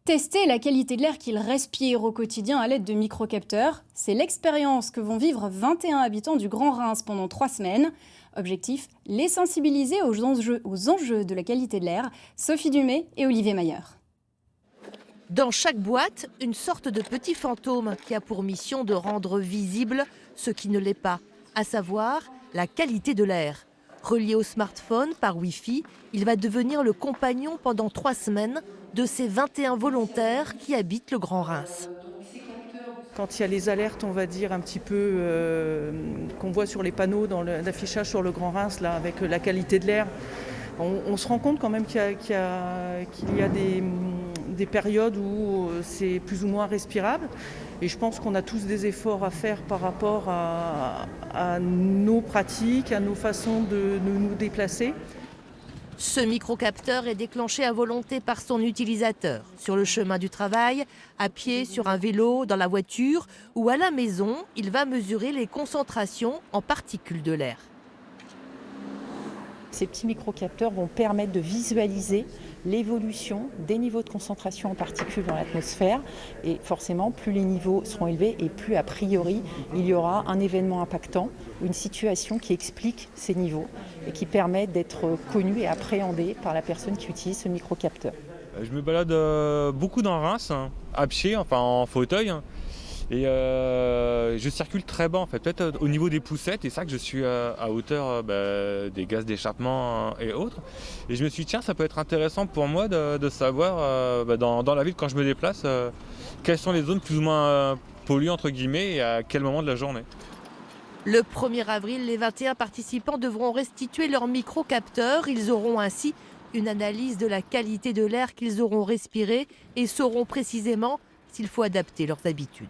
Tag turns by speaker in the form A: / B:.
A: Tester la qualité de l'air qu'ils respirent au quotidien à l'aide de microcapteurs, c'est l'expérience que vont vivre 21 habitants du Grand Reims pendant 3 semaines. Objectif, les sensibiliser aux enjeux de la qualité de l'air. Sophie Dumay et Olivier Mayer.
B: Dans chaque boîte, une sorte de petit fantôme qui a pour mission de rendre visible ce qui ne l'est pas, à savoir la qualité de l'air. Relié au smartphone par Wi-Fi, il va devenir le compagnon pendant 3 semaines de ces 21 volontaires qui habitent le Grand Reims.
C: Quand il y a les alertes, on va dire, un petit peu qu'on voit sur les panneaux dans l'affichage sur le Grand Reims, là, avec la qualité de l'air, on se rend compte quand même qu'il y a des périodes où c'est plus ou moins respirable. Et je pense qu'on a tous des efforts à faire par rapport à nos pratiques, à nos façons de nous déplacer.
B: Ce microcapteur est déclenché à volonté par son utilisateur, sur le chemin du travail, à pied, sur un vélo, dans la voiture ou à la maison. Il va mesurer les concentrations en particules de l'air.
D: Ces petits microcapteurs vont permettre de visualiser l'évolution des niveaux de concentration en particules dans l'atmosphère. Et forcément, plus les niveaux seront élevés et plus a priori, il y aura un événement impactant, une situation qui explique ces niveaux et qui permet d'être connu et appréhendé par la personne qui utilise ce microcapteur.
E: Je me balade beaucoup dans Reims, à pied, enfin en fauteuil. Et je circule très bas en fait, peut-être au niveau des poussettes, et ça que je suis à hauteur des gaz d'échappement et autres. Et je me suis dit, tiens, ça peut être intéressant pour moi de savoir dans la ville quand je me déplace, quelles sont les zones plus ou moins polluées entre guillemets et à quel moment de la journée.
B: Le 1er avril, les 21 participants devront restituer leur microcapteur. Ils auront ainsi une analyse de la qualité de l'air qu'ils auront respiré et sauront précisément s'il faut adapter leurs habitudes.